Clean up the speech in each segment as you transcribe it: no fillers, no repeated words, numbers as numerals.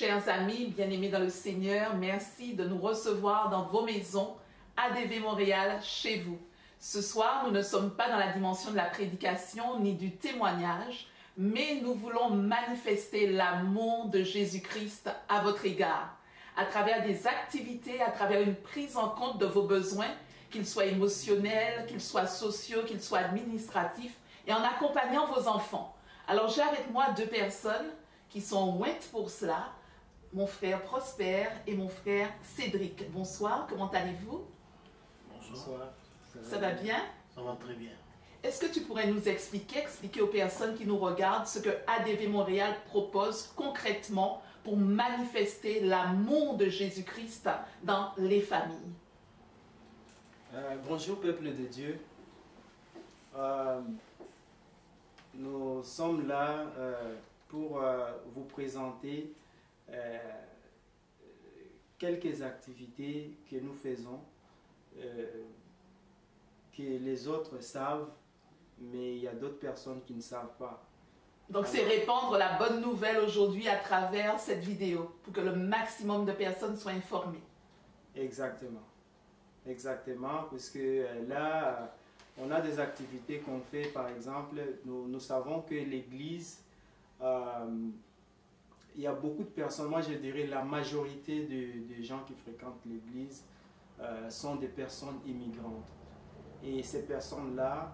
Chers amis, bien-aimés dans le Seigneur, merci de nous recevoir dans vos maisons, ADV Montréal, chez vous. Ce soir, nous ne sommes pas dans la dimension de la prédication ni du témoignage, mais nous voulons manifester l'amour de Jésus-Christ à votre égard, à travers des activités, à travers une prise en compte de vos besoins, qu'ils soient émotionnels, qu'ils soient sociaux, qu'ils soient administratifs, et en accompagnant vos enfants. Alors j'ai avec moi deux personnes qui sont ouintes pour cela, mon frère Prosper et mon frère Cédric. Bonsoir, comment allez-vous? Bonsoir. Ça va bien? Ça va très bien. Est-ce que tu pourrais nous expliquer aux personnes qui nous regardent ce que ADV Montréal propose concrètement pour manifester l'amour de Jésus-Christ dans les familles? Bonjour peuple de Dieu. Nous sommes là pour vous présenter quelques activités que nous faisons, que les autres savent, mais il y a d'autres personnes qui ne savent pas. Donc c'est répandre la bonne nouvelle aujourd'hui à travers cette vidéo, pour que le maximum de personnes soient informées. Exactement. Exactement, parce que là, on a des activités qu'on fait, par exemple, nous savons que l'Église, il y a beaucoup de personnes, moi je dirais la majorité des gens qui fréquentent l'Église sont des personnes immigrantes. Et ces personnes-là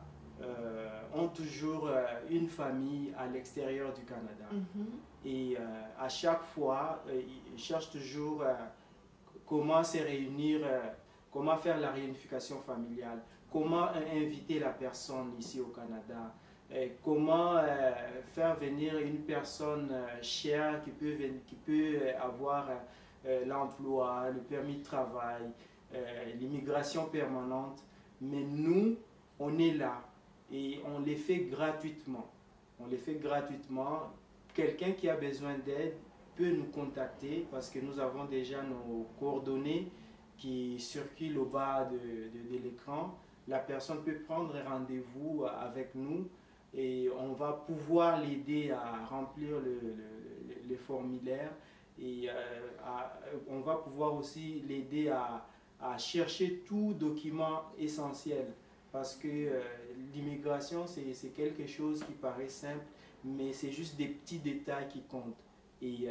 ont toujours une famille à l'extérieur du Canada. Et à chaque fois, ils cherchent toujours comment se réunir, comment faire la réunification familiale, comment inviter la personne ici au Canada, comment faire venir une personne chère qui peut avoir l'emploi, le permis de travail, l'immigration permanente. Mais nous, on est là et on les fait gratuitement. On les fait gratuitement. Quelqu'un qui a besoin d'aide peut nous contacter parce que nous avons déjà nos coordonnées qui circulent au bas de l'écran. La personne peut prendre rendez-vous avec nous et on va pouvoir l'aider à remplir le formulaire et on va pouvoir aussi l'aider à chercher tout document essentiel parce que l'immigration c'est quelque chose qui paraît simple mais c'est juste des petits détails qui comptent et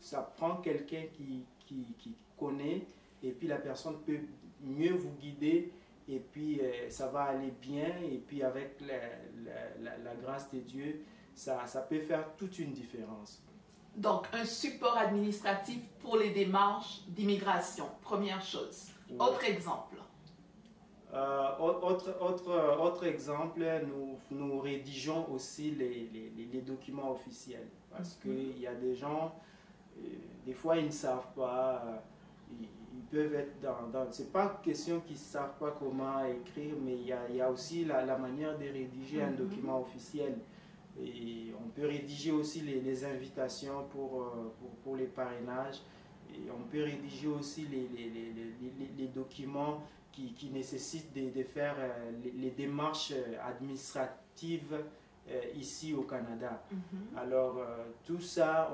ça prend quelqu'un qui connaît et puis la personne peut mieux vous guider et puis ça va aller bien et puis avec la grâce de Dieu, ça peut faire toute une différence. Donc un support administratif pour les démarches d'immigration, première chose. Oui. Autre exemple? Autre exemple, nous rédigeons aussi les documents officiels parce qu'il y a des gens, des fois ils ne savent pas, ils peuvent être c'est pas question qu'ils ne savent pas comment écrire, mais il y a aussi la manière de rédiger un document officiel. Et on peut rédiger aussi les invitations pour les parrainages. Et on peut rédiger aussi les documents qui nécessitent de faire les démarches administratives ici au Canada. Alors tout ça,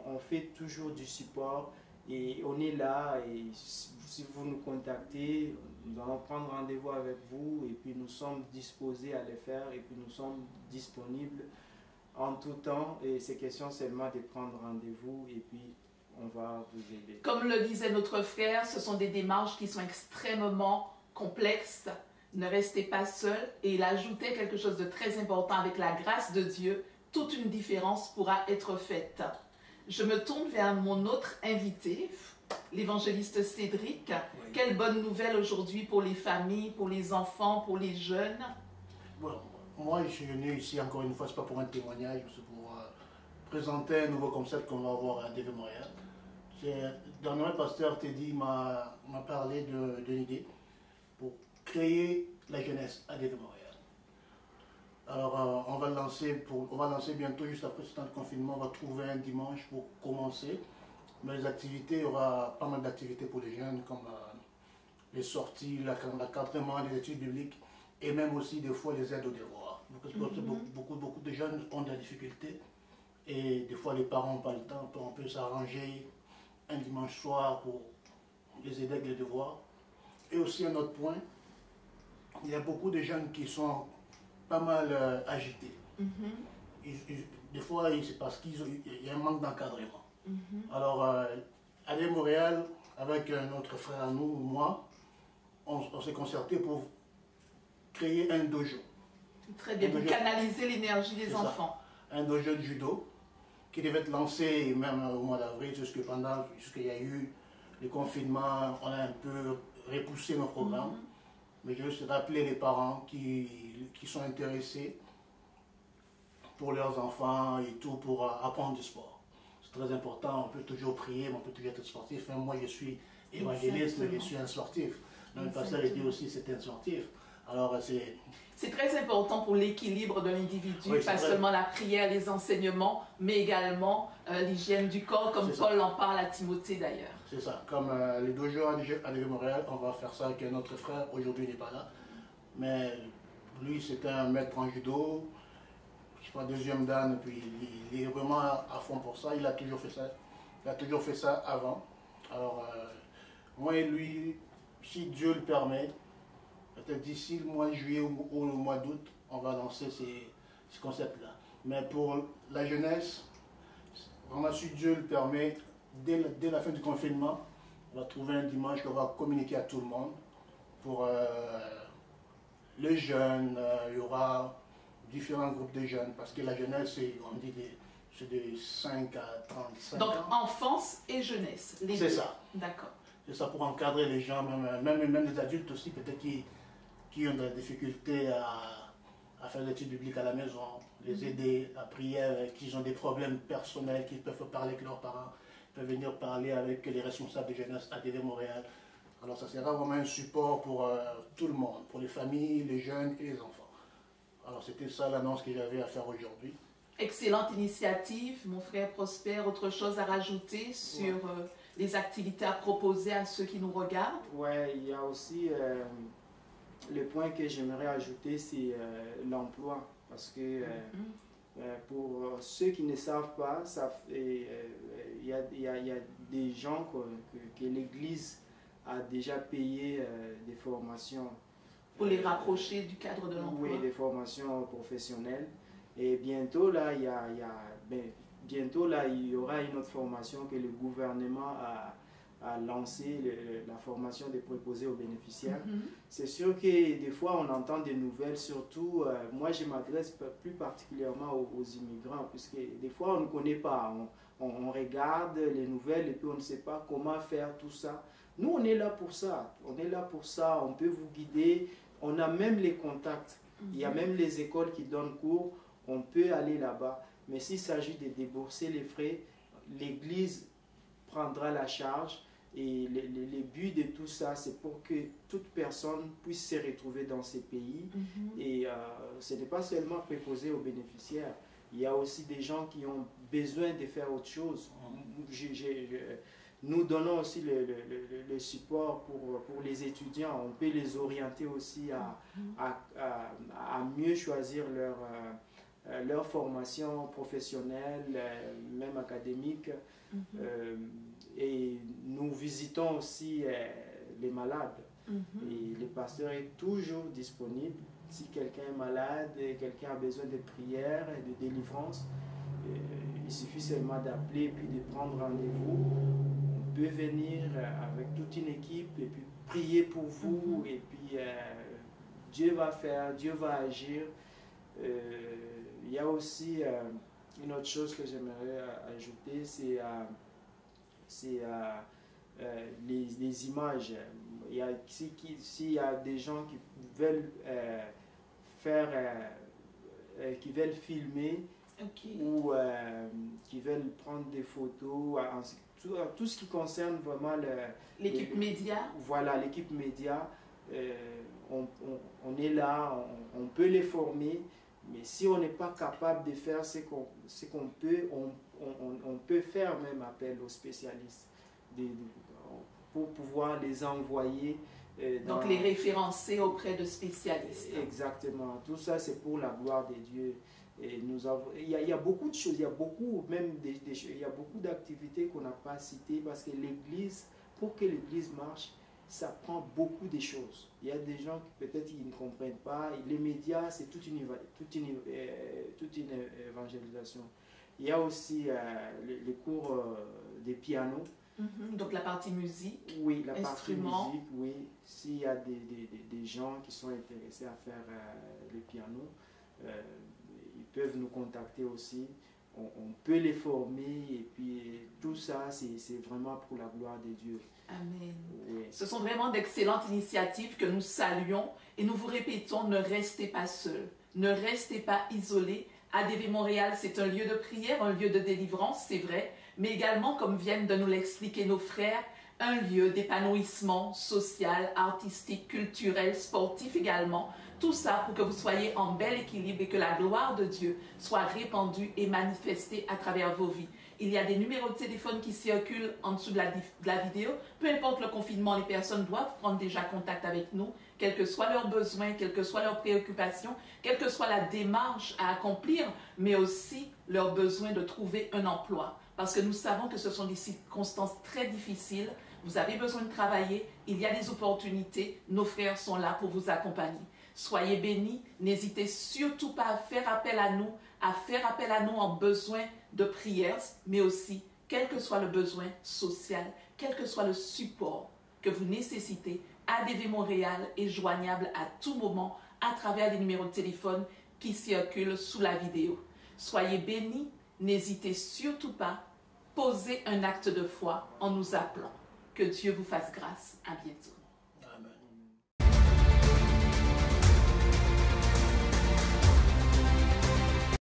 on fait toujours du support. Et on est là et si vous nous contactez, nous allons prendre rendez-vous avec vous et puis nous sommes disposés à le faire et puis nous sommes disponibles en tout temps et c'est question seulement de prendre rendez-vous et puis on va vous aider. Comme le disait notre frère, ce sont des démarches qui sont extrêmement complexes. Ne restez pas seul et il ajoutait quelque chose de très important avec la grâce de Dieu, toute une différence pourra être faite. Je me tourne vers mon autre invité, l'évangéliste Cédric. Oui. Quelle bonne nouvelle aujourd'hui pour les familles, pour les enfants, pour les jeunes? Bon, moi, je suis venu ici encore une fois, ce n'est pas pour un témoignage, c'est pour présenter un nouveau concept qu'on va avoir à ADV Montréal. Dernièrement, le pasteur Teddy m'a parlé d'une idée pour créer la jeunesse à ADV Montréal. Alors, on va lancer bientôt, juste après ce temps de confinement, on va trouver un dimanche pour commencer. Mais les activités, il y aura pas mal d'activités pour les jeunes, comme les sorties, l'encadrement, les études bibliques, et même aussi des fois les aides aux devoirs. Beaucoup de jeunes ont des difficultés Et des fois, les parents n'ont pas le temps, on peut s'arranger un dimanche soir pour les aider avec les devoirs. Et aussi, un autre point, il y a beaucoup de jeunes qui sont pas mal agités. Des fois, c'est parce qu'il y a un manque d'encadrement. Alors, à Montréal, avec notre frère à nous, moi, on s'est concerté pour créer un dojo. Très bien, pour canaliser l'énergie des enfants. Un dojo de judo qui devait être lancé même au mois d'avril, jusqu'il y a eu les confinements, on a un peu repoussé nos programmes. Mais je veux juste rappeler les parents qui sont intéressés pour leurs enfants et tout, pour apprendre du sport. C'est très important, on peut toujours prier, mais on peut toujours être sportif. Même moi, je suis évangéliste, mais je suis un sportif. Le pasteur dit aussi c'est un sportif. Alors, c'est très important pour l'équilibre de l'individu, oui, pas seulement la prière, les enseignements, mais également l'hygiène du corps, comme Paul en parle à Timothée d'ailleurs. C'est ça, comme les dojos à Montréal, on va faire ça avec notre frère, aujourd'hui il n'est pas là. Mais lui c'était un maître en judo, je sais pas, deuxième dan, puis il est vraiment à fond pour ça, il a toujours fait ça, avant. Alors moi et lui, si Dieu le permet, peut-être d'ici le mois de juillet ou le mois d'août, on va lancer ces concepts-là. Mais pour la jeunesse, vraiment si Dieu le permet, dès la fin du confinement, on va trouver un dimanche qu'on va communiquer à tout le monde. Pour les jeunes, il y aura différents groupes de jeunes, parce que la jeunesse, on dit c'est de 5 à 35 ans. Donc enfance et jeunesse, les deux. C'est ça. D'accord. C'est ça pour encadrer les gens, même les adultes aussi, peut-être qui ont de la difficulté à faire l'étude biblique à la maison, les aider à prier, qui ont des problèmes personnels, qui peuvent parler avec leurs parents, peuvent venir parler avec les responsables de jeunesse à ADV Montréal. Alors ça sera vraiment un support pour tout le monde, pour les familles, les jeunes et les enfants. Alors c'était ça l'annonce que j'avais à faire aujourd'hui. Excellente initiative, mon frère Prosper. Autre chose à rajouter sur les activités à proposer à ceux qui nous regardent? Oui, il y a aussi le point que j'aimerais ajouter, c'est l'emploi. Parce que pour ceux qui ne savent pas, il y a des gens que l'Église a déjà payé des formations. Pour les rapprocher du cadre de l'emploi. Oui, des formations professionnelles. Et bientôt, là, bientôt, là, il y aura une autre formation que le gouvernement a lancé, la formation des préposés aux bénéficiaires. C'est sûr que des fois, on entend des nouvelles, surtout, moi, je m'adresse plus particulièrement aux immigrants, puisque des fois, on ne connaît pas. On regarde les nouvelles et puis on ne sait pas comment faire tout ça. Nous, on est là pour ça. On est là pour ça. On peut vous guider. On a même les contacts. Il y a même les écoles qui donnent cours. On peut aller là-bas. Mais s'il s'agit de débourser les frais, l'Église prendra la charge. Et le but de tout ça, c'est pour que toute personne puisse se retrouver dans ces pays. Et ce n'est pas seulement préposé aux bénéficiaires. Il y a aussi des gens qui ont besoin de faire autre chose. Nous donnons aussi le support pour les étudiants. On peut les orienter aussi à mieux choisir leur formation professionnelle, même académique. Et nous visitons aussi les malades. Et le pasteur est toujours disponible. Si quelqu'un est malade et quelqu'un a besoin de prière et de délivrance, il suffit seulement d'appeler et puis de prendre rendez-vous. On peut venir avec toute une équipe et puis prier pour vous. Et puis Dieu va faire, Dieu va agir. Il y a aussi une autre chose que j'aimerais ajouter, c'est les images. S'il y a des gens qui veulent qui veulent filmer ou qui veulent prendre des photos, tout ce qui concerne vraiment l'équipe média. Voilà, l'équipe média. On est là, on peut les former. Mais si on n'est pas capable de faire ce qu'on peut, on peut faire même appel aux spécialistes pour pouvoir les envoyer. Donc les référencer auprès de spécialistes. Exactement. Tout ça, c'est pour la gloire de Dieu. Et il y a beaucoup de choses, il y a beaucoup, même il y a beaucoup d'activités qu'on n'a pas citées parce que l'Église, pour que l'Église marche, ça prend beaucoup de choses. Il y a des gens qui peut-être ils ne comprennent pas. Les médias, c'est toute une évangélisation. Il y a aussi les cours de piano. Donc la partie musique, oui, la instruments. partie musique, oui. S'il y a des gens qui sont intéressés à faire le piano, ils peuvent nous contacter aussi. On peut les former et puis tout ça, c'est vraiment pour la gloire de Dieu. Amen. Oui. Ce sont vraiment d'excellentes initiatives que nous saluons et nous vous répétons, ne restez pas seuls, ne restez pas isolés. ADV Montréal, c'est un lieu de prière, un lieu de délivrance, c'est vrai, mais également, comme viennent de nous l'expliquer nos frères, un lieu d'épanouissement social, artistique, culturel, sportif également. Tout ça pour que vous soyez en bel équilibre et que la gloire de Dieu soit répandue et manifestée à travers vos vies. Il y a des numéros de téléphone qui circulent en dessous de la vidéo. Peu importe le confinement, les personnes doivent prendre déjà contact avec nous, quels que soient leurs besoins, quelles que soient leurs préoccupations, quelle que soit la démarche à accomplir, mais aussi leur besoin de trouver un emploi. Parce que nous savons que ce sont des circonstances très difficiles. Vous avez besoin de travailler, il y a des opportunités. Nos frères sont là pour vous accompagner. Soyez bénis, n'hésitez surtout pas à faire appel à nous en besoin de prière, mais aussi, quel que soit le besoin social, quel que soit le support que vous nécessitez, ADV Montréal est joignable à tout moment à travers les numéros de téléphone qui circulent sous la vidéo. Soyez bénis, n'hésitez surtout pas, posez un acte de foi en nous appelant. Que Dieu vous fasse grâce. À bientôt.